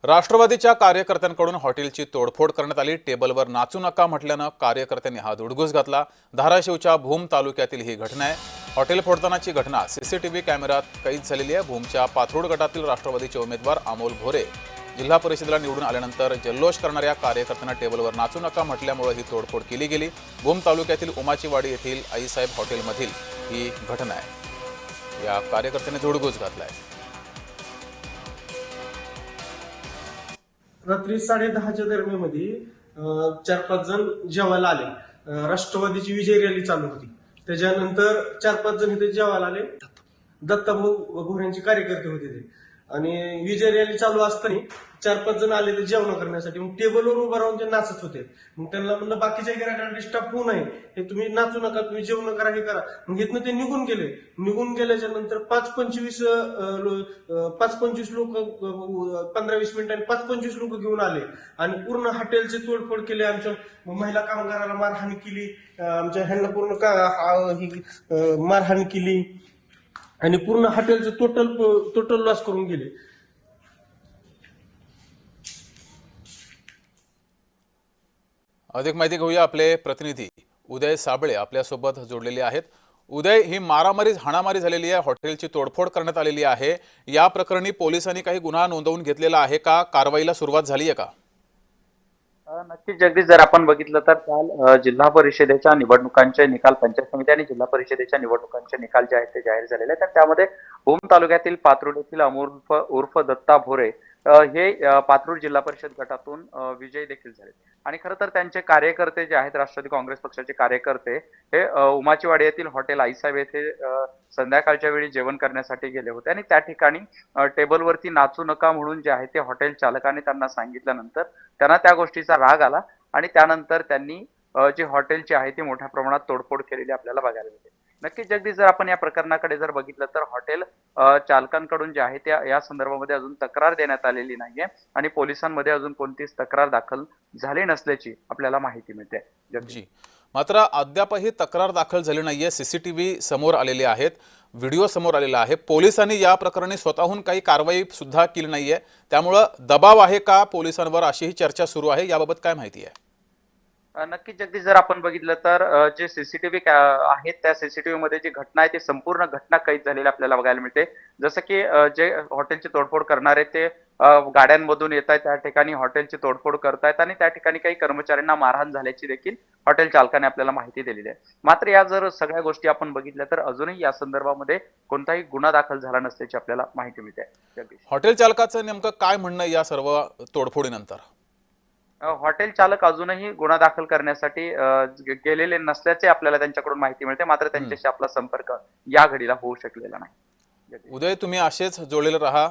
राष्ट्रवादीच्या कार्यकर्त्यांकडून हॉटेलची तोडफोड करण्यात आली। टेबलवर नाचू नका म्हटल्यानं कार्यकर्त्यांनी हा धुडगूस घातला। धाराशिवच्या भूम तालुक्यातील ही घटना आहे। हॉटेल फोडतानाची घटना सीसीटीव्ही कॅमेऱ्यात कैद झालेली आहे। भूमच्या पाथरूड गटातील राष्ट्रवादीचे उमेदवार अमोल भोरे जिल्हा परिषदेला निवडून आल्यानंतर जल्लोष करणाऱ्या कार्यकर्त्यांना टेबलवर नाचू नका म्हटल्यामुळे ही तोडफोड केली गेली। भूम तालुक्यातील उमाचीवाडी येथील आईसाहेब हॉटेलमधील ही घटना आहे। या कार्यकर्त्यांनी धुडगूस घातलाय। रात्री 10:30च्या दरम्यानमध्ये 4-5 जण जेवायला आले। राष्ट्रवादीची विजय रॅली चालू होती। त्याच्यानंतर 4-5 जण इथे जेवायला आले। दत्ताभाऊ भोरेंचे कार्यकर्ते होते ते, आणि विजय रॅली चालू असताना 4-5 जण आले ते जेवण करण्यासाठी। मग टेबलवर उभं राहून ते नाचत होते। मग त्यांना म्हणलं बाकीच्या गिरायकांना डिस्टर्ब होऊ नये, हे तुम्ही नाचू नका, तुम्ही जेवण करा, हे करा। मग इथनं ते निघून गेले। निघून गेल्याच्या नंतर 5-25 लोक 15-20 मिनिटांनी 5-25 लोक घेऊन आले आणि पूर्ण हॉटेलचे तोडफोड केले। आमच्या महिला कामगाराला मारहाण केली, आमच्या ह्यांना पूर्ण मारहाण केली आणि पूर्ण हॉटेलचे टोटल लॉस करून गेले। अधिक माहिती घेऊया, आपले प्रतिनिधी उदय साबळे आपल्यासोबत जोडलेले आहेत। उदय, ही मारामारी हाणामारी झालेली आहे, हॉटेलची तोडफोड करण्यात आलेली आहे। या प्रकरणी पोलिसांनी काही गुन्हा नोंदवून घेतलेला आहे का? कारवाईला सुरुवात झाली आहे का? नक्कीच जगदीश, जर आपण बघितलं तर काल जिल्हा परिषदेच्या निवडणुकांचे निकाल, पंचायत समिती आणि जिल्हा परिषदेच्या निवडणुकांचे निकाल जे आहेत ते जाहीर झालेले आहेत। तर त्यामध्ये भूम तालुक्यातील पाथरूड येथील अमोल उर्फ दत्ता भोरे हे पाथरूड जिल्हा परिषद गटातून विजयी देखील झाले। आणि खरं तर त्यांचे कार्यकर्ते जे आहेत, राष्ट्रवादी काँग्रेस पक्षाचे कार्यकर्ते, हे उमाचीवाडी येथील हॉटेल आईसाहेब येथे संध्याकाळच्या वेळी जेवण करण्यासाठी गेले होते आणि त्या ठिकाणी टेबलवरती नाचू नका म्हणून जे आहे ते हॉटेल चालकाने त्यांना सांगितल्यानंतर त्यांना त्या गोष्टीचा राग आला आणि त्यानंतर त्यांनी जे हॉटेलची आहे ती मोठ्या प्रमाणात तोडफोड केलेली आपल्याला बघायला मिळते। नक्कीच जगदीश, जर आपण या प्रकरणाकडे जर बघितलं तर हॉटेल चालकांकडून जे आहे त्या या संदर्भामध्ये अजून तक्रार देण्यात आलेली नाहीये आणि पोलिसांमध्ये अजून कोणतीच तक्रार दाखल झाली नसल्याची आपल्याला माहिती मिळते। जी, मात्र अद्यापही तक्रार दाखल झाली नाहीये। सीसीटीव्ही समोर आलेले आहेत, व्हिडिओ समोर आलेला आहे। पोलिसांनी या प्रकरणी स्वतःहून काही कारवाई सुद्धा केली नाहीये, त्यामुळे दबाव आहे का पोलिसांवर, अशी ही चर्चा सुरू आहे। याबाबत काय माहिती आहे? नक्कीच जगदीश, जर आपण बघितलं तर जे सीसीटीव्ही आहेत त्या सीसीटीव्ही मध्ये जी घटना आहे ती संपूर्ण घटना कैद झालेली आपल्याला बघायला मिळते। जसं की जे हॉटेलची तोडफोड करणारे ते गाड्यांमधून येत आहेत, त्या ठिकाणी हॉटेलची तोडफोड करतायत आणि त्या ठिकाणी काही कर्मचाऱ्यांना मारहाण झाल्याची देखील हॉटेल चालकाने आपल्याला माहिती दिलेली आहे। मात्र या जर सगळ्या गोष्टी आपण बघितल्या तर अजूनही या संदर्भामध्ये कोणताही गुन्हा दाखल झाला नसल्याची आपल्याला माहिती मिळते। जगदीश, हॉटेल चालकाचं नेमकं काय म्हणणं या सर्व तोडफोडीनंतर? हॉटेल चालक अजूनही गुन्हा दाखल करण्यासाठी गेलेले नसल्याचे आपल्याला त्यांच्याकडून माहिती मिळते। मात्र त्यांच्याशी आपला संपर्क या घडीला होऊ शकलेला नाही। उदय, तुम्ही असेच जोडलेले रहा।